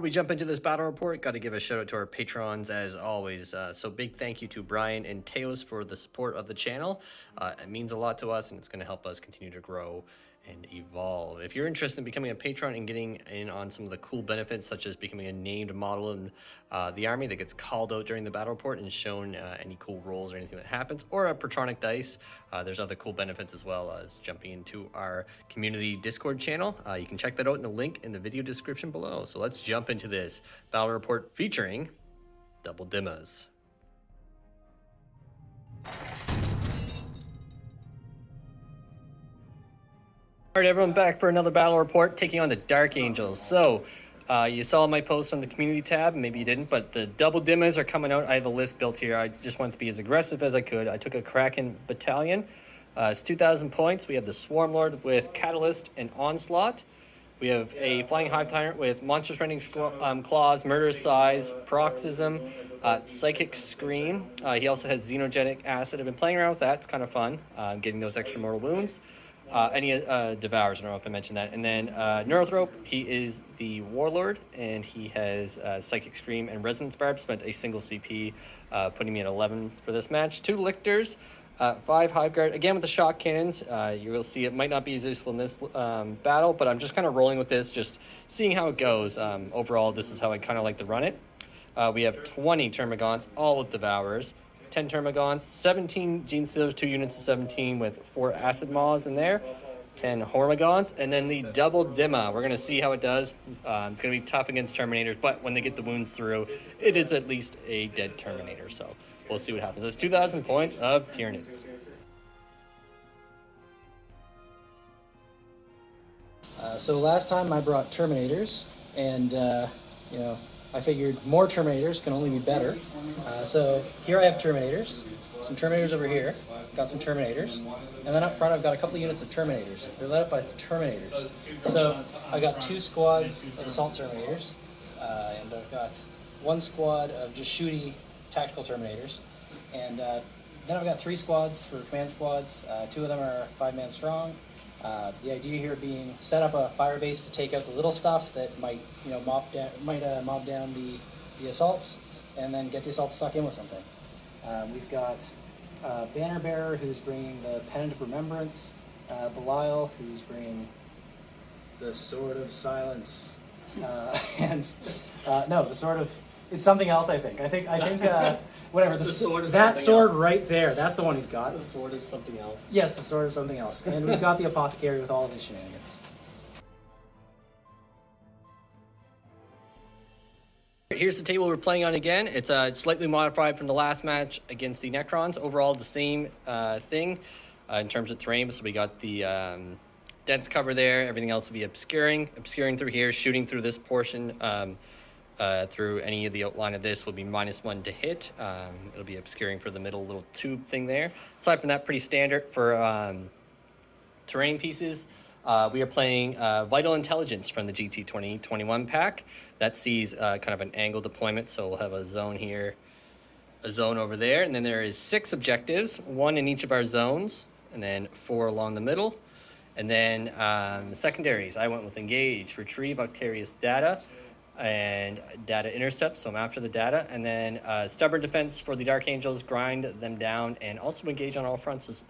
Before we jump into this battle report, got to give a shout out to our patrons as always. So big thank you to Brian and Teos for the support of the channel. It means a lot to us, and it's going to help us continue to grow and evolve. If you're interested in becoming a patron and getting in on some of the cool benefits, such as becoming a named model in the army that gets called out during the battle report and shown any cool rolls or anything that happens, or a Patronic dice, there's other cool benefits as well as jumping into our community Discord channel. You can check that out in the link in the video description below. So let's jump into this battle report featuring Double Dimas. All right, everyone, back for another battle report, taking on the Dark Angels. So, you saw my post on the community tab, maybe you didn't, but the double dimas are coming out. I have a list built here. I just wanted to be as aggressive as I could. I took a Kraken Battalion. It's 2,000 points. We have the Swarmlord with Catalyst and Onslaught. We have a Flying Hive Tyrant with Monstrous Rending Claws, Murderous Size, Paroxysm, Psychic Scream. He also has Xenogenic Acid. I've been playing around with that. It's kind of fun, getting those extra mortal wounds. Any Devourers, I don't know if I mentioned that. And then Neurothrope, he is the Warlord, and he has Psychic Scream and Resonance Barb. Spent a single CP, putting me at 11 for this match. 2 Lictors, 5 Hive Guard. Again with the Shockcannons, you will see it might not be as useful in this battle, but I'm just kind of rolling with this, just seeing how it goes. Overall, this is how I kind of like to run it. We have 20 Termagants, all with Devourers. 10 Termagants, 17 Genestealers, 2 units of 17 with 4 Acid Maws in there, 10 Hormagaunts, and then the double Dima. We're going to see how it does. It's going to be tough against Terminators, but when they get the wounds through, it is at least a dead Terminator, so we'll see what happens. It's 2,000 points of Tyranids. So last time I brought Terminators, and I figured more Terminators can only be better. So here I have Terminators, some Terminators over here, got some Terminators, and then up front I've got a couple units of Terminators. They're led up by Terminators. So I got 2 squads of Assault Terminators, and I've got 1 squad of just shooty tactical Terminators, and then I've got 3 squads for command squads. 2 of them are 5-man strong. The idea here being set up a fire base to take out the little stuff that might mob down the assaults, and then get the assaults stuck in with something. We've got Banner Bearer, who's bringing the Pendant of Remembrance, Belial, who's bringing the Sword of Silence, and no, the Sword of, it's something else. I think whatever the sword. That sword else. Right there. That's the one he's got. The Sword of something else. Yes, the Sword of something else. And we've got the Apothecary with all of his shenanigans. Here's the table we're playing on again. It's slightly modified from the last match against the Necrons. Overall, the same thing in terms of terrain. So we got the dense cover there. Everything else will be obscuring through here, shooting through this portion. Through any of the outline of this will be -1 to hit. It'll be obscuring for the middle little tube thing there. Aside from that, pretty standard for terrain pieces. We are playing Vital Intelligence from the GT 2021 pack. That sees kind of an angle deployment, so we'll have a zone here, a zone over there, and then there is 6 objectives, 1 in each of our zones, and then 4 along the middle. And then secondaries, I went with Engage, Retrieve Octarius Data, and Data Intercept, so I'm after the data. And then Stubborn Defense for the Dark Angels, grind them down, and also engage on all fronts as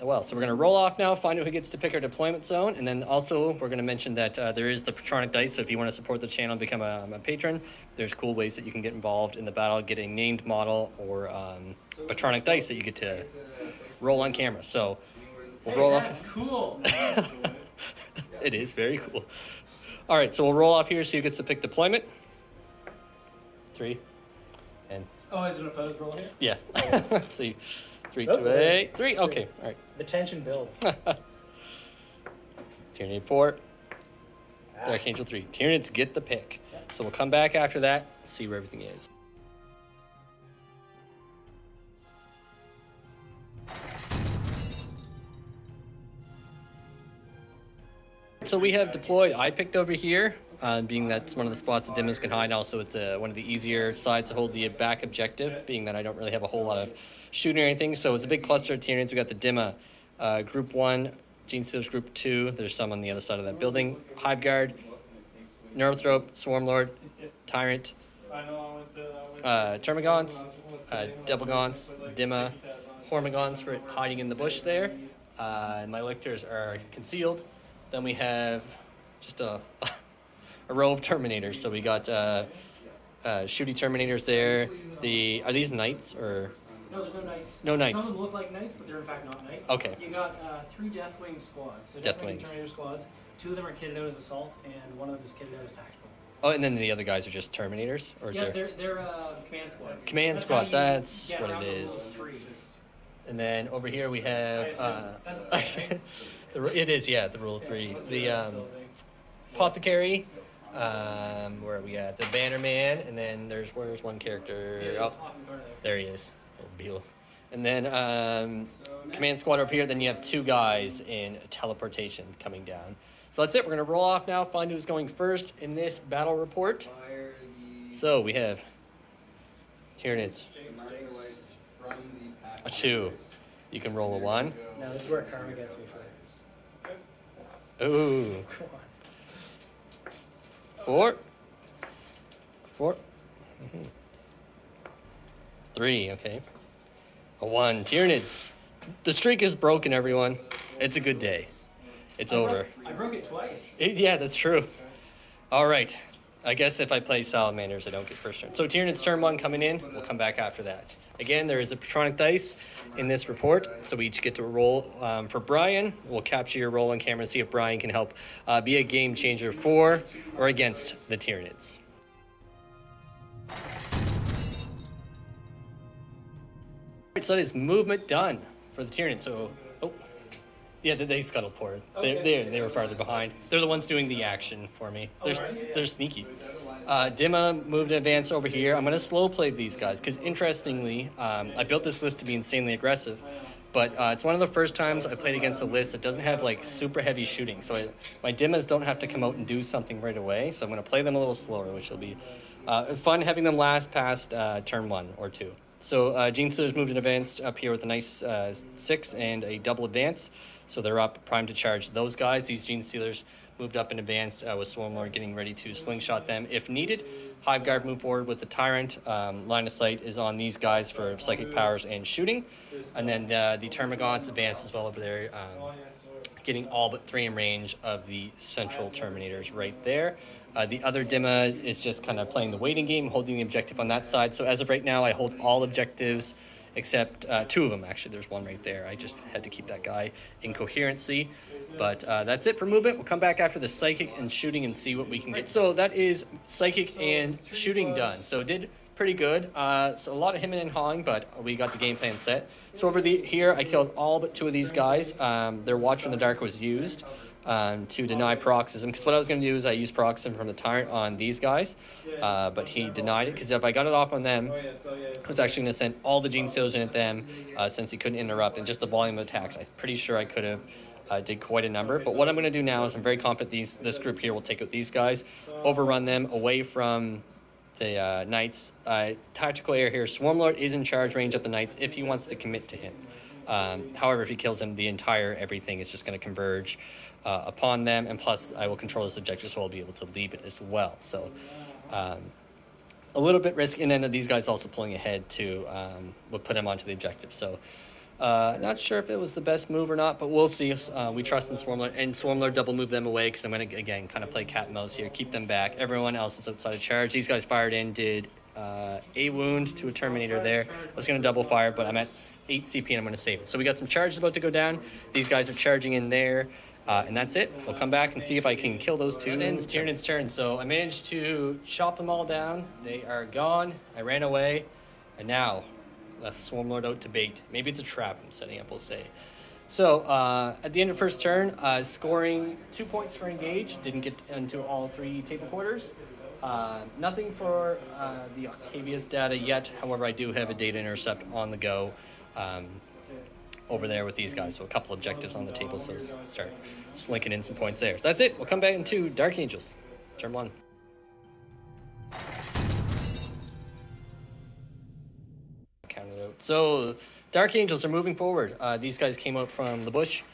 well. So we're going to roll off now, find out who gets to pick our deployment zone, and then also we're going to mention that there is the Patronic dice, so if you want to support the channel and become a patron, there's cool ways that you can get involved in the battle, get a named model, or Patronic dice that you get to roll on camera. So we'll roll off. That's cool. It is very cool. All right, so we'll roll off here, so you get to pick deployment. 3, and... Oh, is it an opposed roll here? Yeah. Let's see. 3, 2, 8, 3. Okay, all right. The tension builds. Tyranid 4. Dark Angel 3. Tyranids get the pick. So we'll come back after that, see where everything is. So we have deployed. I picked over here, being that's one of the spots that Dimas can hide. Also, it's one of the easier sides to hold the back objective, being that I don't really have a whole lot of shooting or anything. So it's a big cluster of Tyranids. We got the Dima Group 1, Genestealers Group 2. There's some on the other side of that building. Hive Guard, Neurothrope, Swarmlord, Tyrant, Termagants, Devourers, Dima, Hormagaunts for hiding in the bush there. And my Lictors are concealed. Then we have just a row of Terminators. So we got shooty Terminators there. Are these knights or? No, there's no knights. No knights. Some of them look like knights, but they're in fact not knights. Okay. You got 3 Deathwing squads. So Deathwing Terminator squads. 2 of them are kitted out as Assault, and 1 of them is kitted out as Tactical. Oh, and then the other guys are just Terminators? Or is yeah, there... they're command squads. Command squads, that's what it is. 3. And then over here we have... it is, yeah, the rule of 3. The Apothecary, where are we at? The Bannerman, and then where's one character? Oh, there he is. Old Belial. And then command squad over here, then you have 2 guys in teleportation coming down. So that's it. We're going to roll off now, find who's going first in this battle report. So we have Tyranids. A 2. You can roll a 1. No, this is where karma gets me for. Ooh. Come on. 4. 4. 3, okay. A 1. Tyranids. The streak is broken, everyone. It's a good day. It's over. I broke it twice. Yeah, that's true. All right. I guess if I play Salamanders, I don't get first turn. So Tyranid's turn 1 coming in. We'll come back after that. Again, there is a Patronic dice in this report, so we each get to roll. For Brian, we'll capture your roll on camera and see if Brian can help be a game changer for or against the Tyranids. Alright, so that is movement done for the Tyranids. So, yeah, they scuttled forward. Okay. They were farther behind. They're the ones doing the action for me. They're sneaky. Dima moved in advance over here. I'm going to slow play these guys because, interestingly, I built this list to be insanely aggressive, but it's one of the first times I played against a list that doesn't have like super heavy shooting. So my Dimas don't have to come out and do something right away. So I'm going to play them a little slower, which will be fun having them last past turn 1 or 2. So Genestealers moved in advance up here with a nice 6 and a double advance. So they're up, primed to charge those guys. These Genestealers moved up in advance with Swarmlord getting ready to slingshot them if needed. Hive Guard moved forward with the Tyrant. Line of sight is on these guys for psychic powers and shooting. And then the Termagants advance as well over there, getting all but 3 in range of the central Terminators right there. The other Dima is just kind of playing the waiting game, holding the objective on that side. So as of right now, I hold all objectives except 2 of them. Actually, there's 1 right there. I just had to keep that guy in coherency. But that's it for movement. We'll come back after the psychic and shooting and see what we can get. So that is psychic and shooting done. So did pretty good. So a lot of hemming and hawing, but we got the game plan set. So over here, I killed all but 2 of these guys. Their Watch from the Dark was used to deny Paroxysm. Because what I was going to do is I used Paroxysm from the Tyrant on these guys. But he denied it, because if I got it off on them, I was actually going to send all the Genestealers in at them, since he couldn't interrupt. And just the volume of attacks, I'm pretty sure I could have did quite a number. But what I'm going to do now is I'm very confident this group here will take out these guys, overrun them away from the Knights. Tactical Air here, Swarmlord is in charge range of the Knights if he wants to commit to him. However, if he kills him, the entire everything is just going to converge upon them, and plus I will control this objective, so I'll be able to leave it as well. So a little bit risky, and then these guys also pulling ahead too would put him onto the objective. So not sure if it was the best move or not, but we'll see. We trust in Swarmlord, and Swarmlord double move them away, because I'm going to, again, kind of play cat and mouse here, keep them back. Everyone else is outside of charge. These guys fired in, did a wound to a Terminator there. I was going to double fire, but I'm at 8 CP and I'm going to save it. So we got some charges about to go down. These guys are charging in there, and that's it. We'll come back and see if I can kill those 2. It ends Tyranid's turn, so I managed to chop them all down. They are gone. I ran away, and now left Swarmlord out to bait. Maybe it's a trap I'm setting up, we'll say. So at the end of first turn, scoring 2 points for engage. Didn't get into all 3 table quarters. Nothing for the Octavius data yet. However, I do have a data intercept on the go over there with these guys. So a couple objectives on the table, so start slinking in some points there. That's it. We'll come back into Dark Angels. Turn 1. Count it out. So Dark Angels are moving forward. These guys came out from the bush.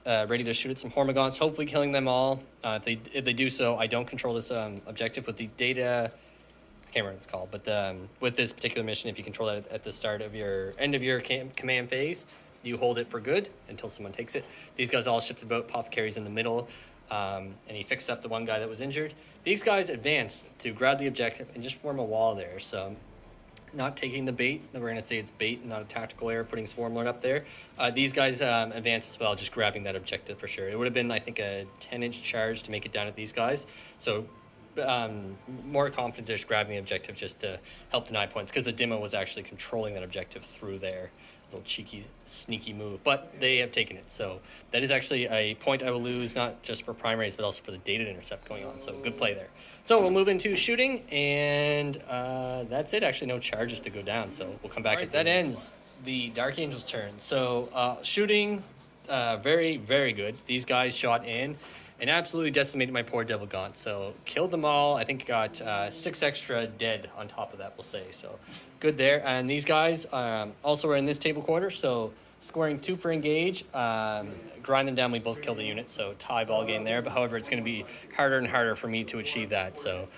ready to shoot at some Hormagaunts, hopefully killing them all. If they do so, I don't control this objective with the data. I can't remember what it's called, but with this particular mission, if you control that at the start of your end of your command phase, you hold it for good until someone takes it. These guys all shifted about. Apothecary's in the middle, and he fixed up the one guy that was injured. These guys advanced to grab the objective and just form a wall there. So, not taking the bait. We're going to say it's bait and not a tactical error, putting Swarmlord up there. These guys advanced as well, just grabbing that objective for sure. It would have been, I think, a 10-inch charge to make it down at these guys. So, more confident just grabbing the objective just to help deny points, because the Dima was actually controlling that objective through there. Little cheeky, sneaky move, but they have taken it. So that is actually a point I will lose, not just for primaries, but also for the data intercept going on. So good play there. So we'll move into shooting, and that's it. Actually, no charges to go down, so we'll come back. Right, that ends the Dark Angel's turn. So shooting, very, very good. These guys shot in and absolutely decimated my poor Devil Gaunt. So killed them all. I think got 6 extra dead on top of that, we'll say. So good there. And these guys also are in this table corner, so scoring 2 for engage. Grind them down, we both kill the unit, so tie ball game there. But however, it's going to be harder and harder for me to achieve that. So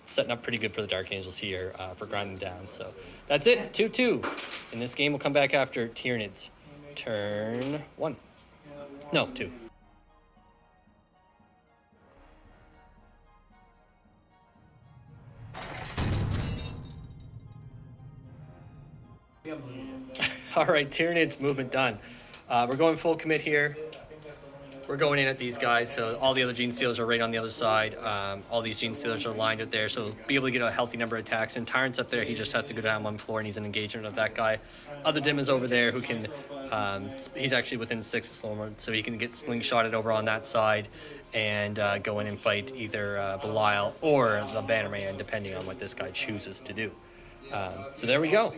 setting up pretty good for the Dark Angels here for grinding down. So that's it, 2-2. In this game, we'll come back after Tyranids. Turn 1. No, 2. All right, Tyranids movement done. We're going full commit here. We're going in at these guys, so all the other Genestealers are right on the other side. All these Genestealers are lined up there, so be able to get a healthy number of attacks. And Tyrant's up there, he just has to go down 1 floor, and he's an engagement of that guy. Other Dim is over there who can, he's actually within 6 of Swarmlord, so he can get slingshotted over on that side and go in and fight either Belial or the Bannerman, depending on what this guy chooses to do. So there we go.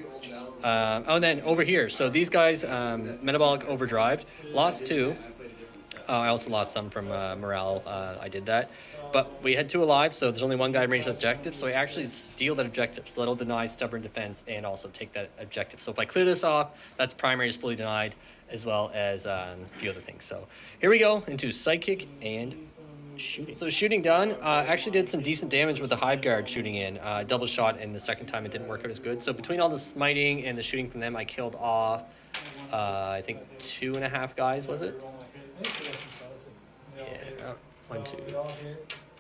And then over here, so these guys, Metabolic Overdrive, lost 2. I also lost some from morale. I did that. But we had 2 alive, so there's only 1 guy in range of objective, so I actually steal that objective. So that'll deny Stubborn Defense and also take that objective. So if I clear this off, that's primary is fully denied, as well as a few other things. So here we go into Psychic and shooting. So shooting done. Actually did some decent damage with the Hive Guard shooting in. Double shot, and the second time it didn't work out as good. So between all the smiting and the shooting from them, I killed off, I think 2.5 guys, was it? Yeah, 1, 2.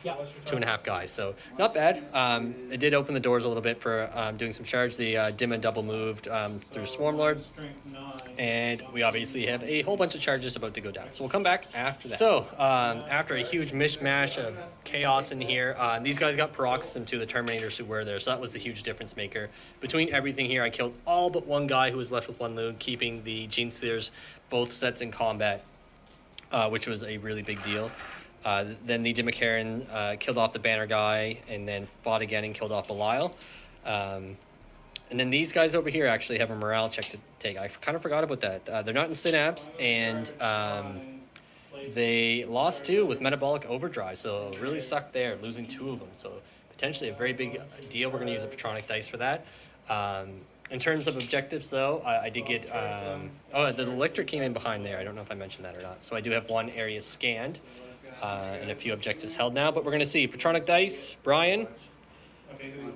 Yeah, 2.5 guys, so not bad. It did open the doors a little bit for doing some charge. The Dima double moved through Swarmlord, and we obviously have a whole bunch of charges about to go down. So we'll come back after that. So after a huge mishmash of chaos in here, these guys got Paroxysm to the Terminators who were there, so that was the huge difference maker. Between everything here, I killed all but 1 guy who was left with 1 loot, keeping the Genestealers both sets in combat, which was a really big deal. Then the Dimachaeron killed off the banner guy, and then fought again and killed off Belial. And then these guys over here actually have a morale check to take. I kind of forgot about that. They're not in Synapse, and they lost 2 with Metabolic Overdrive, so really sucked there, losing 2 of them. So potentially a very big deal. We're going to use a Patronic Dice for that. In terms of objectives, though, I did get... the Lictor came in behind there. I don't know if I mentioned that or not. So I do have 1 area scanned. And a few objectives held now, but we're going to see. Patronic Dice, Brian. Okay, who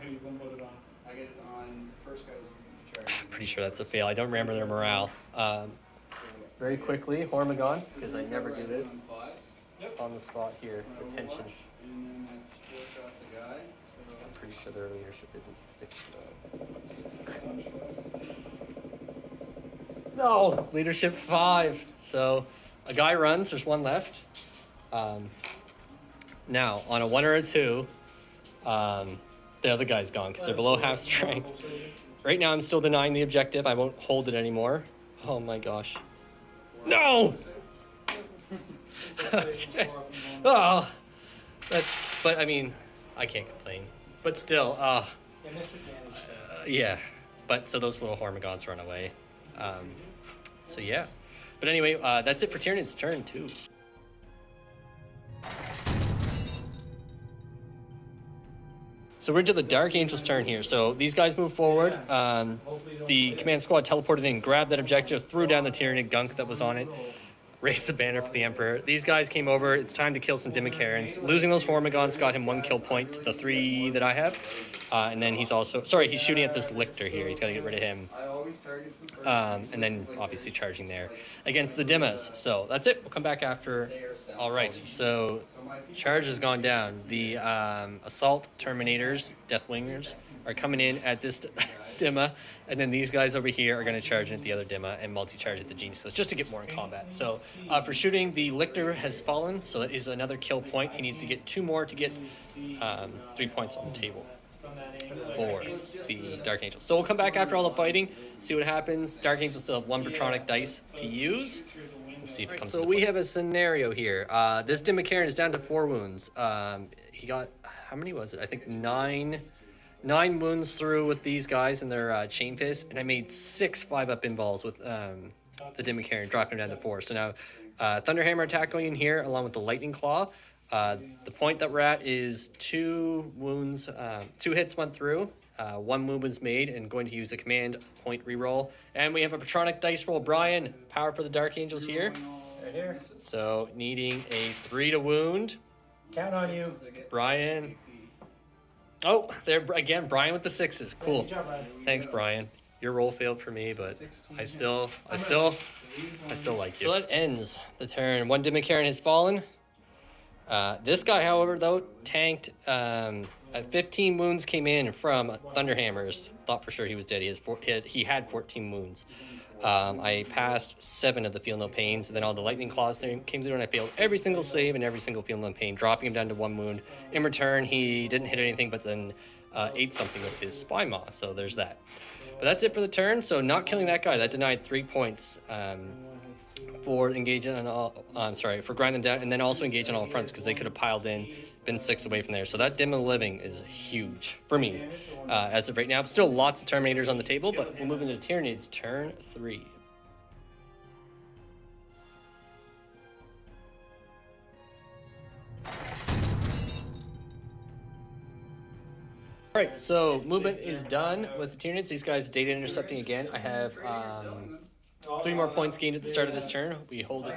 you going to put it on? I get it on the first guy's charge. I'm pretty sure that's a fail. I don't remember their morale. Very quickly, Hormagaunts, because I never do this. On the spot here, attention. And then that's 4 shots a guy. I'm pretty sure their leadership isn't 6, though. No! Leadership 5. So, a guy runs, there's 1 left. Now, on a 1 or a 2, the other guy's gone because they're below half strength. Right now, I'm still denying the objective. I won't hold it anymore. Oh my gosh. No! Okay. Oh, but I mean, I can't complain. But still, yeah. But so those little Hormagaunts run away. So yeah. But anyway, that's it for Tyranid's turn 2. So we're into the Dark Angel's turn here. So these guys move forward. The command squad teleported in, grabbed that objective, threw down the Tyranid gunk that was on it. raise the banner for the Emperor. These guys came over. It's time to kill some Dimachaerons. Losing those Hormagaunts got him 1 kill point to the 3 that I have. And then he's also... Sorry, he's shooting at this Lictor here. He's got to get rid of him. And then obviously charging there against the Dimas. So that's it. We'll come back after. All right, so charge has gone down. The Assault Terminators, Deathwingers, are coming in at this Dima, and then these guys over here are going to charge in at the other Dima and multi-charge at the Genestealers just to get more in combat. So for shooting, the Lictor has fallen, so that is another kill point. He needs to get 2 more to get 3 points on the table for the Dark Angels. So we'll come back after all the fighting, see what happens. Dark Angels still have 1 Patronic dice to use. We'll see if it comes to we have a scenario here. This Dimachaeron is down to 4 wounds. He got, how many was it? I think 9 wounds through with these guys and their chain fists, and I made 6 5-up involves with the Dimachaeron, dropping him down to 4. So now Thunderhammer attack going in here along with the Lightning Claw. The point that we're at is 2 wounds, 2 hits went through, 1 wound was made, and going to use a command point reroll. And we have a Patronic dice roll. Brian, power for the Dark Angels here. Right here. So needing a 3 to wound. Count on you. Brian. Oh, there again, Brian with the 6s. Cool. Good job, Brian. Thanks, Brian. Your roll failed for me, but I still like you. So that ends the turn. 1 Dimachaeron has fallen. This guy, however, though, tanked. 15 wounds came in from Thunderhammers. Thought for sure he was dead. He had 14 wounds. I passed 7 of the Feel No Pains, and then all the Lightning Claws came through, and I failed every single save and every single Feel No Pain, dropping him down to 1 wound. In return, he didn't hit anything, but then ate something with his Spy Maw, so there's that. But that's it for the turn, so not killing that guy. That denied 3 points for engaging on all... for grinding them down, and then also engage on all fronts, because they could have piled in, been 6 away from there. So that Dima living is huge for me as of right now. Still lots of Terminators on the table, but we'll move into Tyranids turn 3. All right, so movement is done with the Tyranids. These guys data intercepting again. I have 3 more points gained at the start of this turn. We hold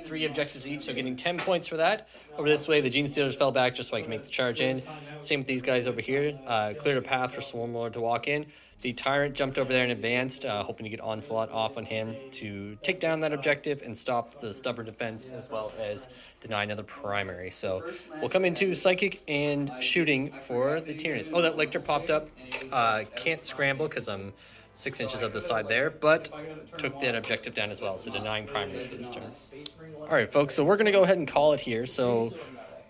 3 objectives each, so getting 10 points for that. Over this way, the Genestealers fell back just so I can make the charge in. Same with these guys over here. Cleared a path for Swarmlord to walk in. The Tyrant jumped over there and advanced, hoping to get Onslaught off on him to take down that objective and stop the stubborn defense, as well as deny another primary. So we'll come into Psychic and shooting for the Tyranids. Oh, that Lictor popped up. Can't scramble because I'm 6 inches of the side there, but took that objective down as well, so denying primaries for this turn. All right, folks, so we're going to go ahead and call it here. So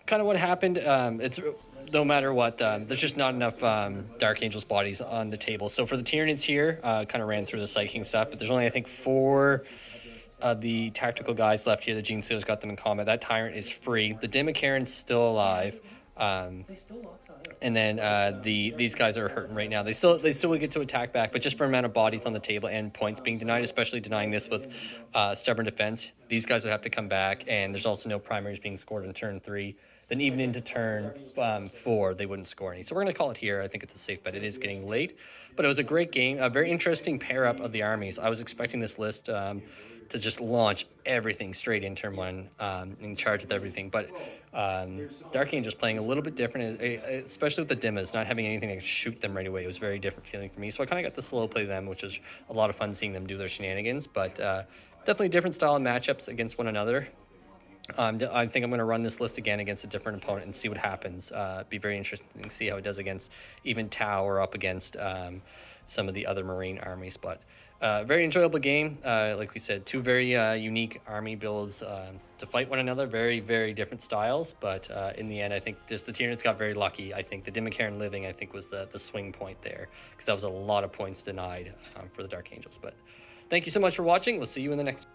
kind of what happened, it's no matter what, there's just not enough Dark Angels bodies on the table. So for the Tyranids here, kind of ran through the Psychic stuff, but there's only, I think, 4 of the tactical guys left here. The Genestealers got them in combat. That Tyrant is free. The Dimachaeron's still alive. And then these guys are hurting right now. They still will get to attack back, but just for amount of bodies on the table and points being denied, especially denying this with stubborn defense, these guys would have to come back, and there's also no primaries being scored in turn 3. Then even into turn 4, they wouldn't score any. So we're going to call it here. I think it's a safe bet. It is getting late, but it was a great game. A very interesting pair up of the armies. I was expecting this list to just launch everything straight in turn 1, in charge with everything. But Dark Angel's playing a little bit different, especially with the Dimas, not having anything that could shoot them right away. It was a very different feeling for me. So I kind of got to slow play them, which was a lot of fun seeing them do their shenanigans. But definitely different style of matchups against one another. I think I'm going to run this list again against a different opponent and see what happens. Be very interesting to see how it does against even Tau or up against some of the other Marine armies. But very enjoyable game. Like we said, 2 very unique army builds to fight one another. Very, very different styles. But in the end, I think just the Tyranids got very lucky. I think the Dimachaeron living, I think, was the swing point there, because that was a lot of points denied for the Dark Angels. But thank you so much for watching. We'll see you in the next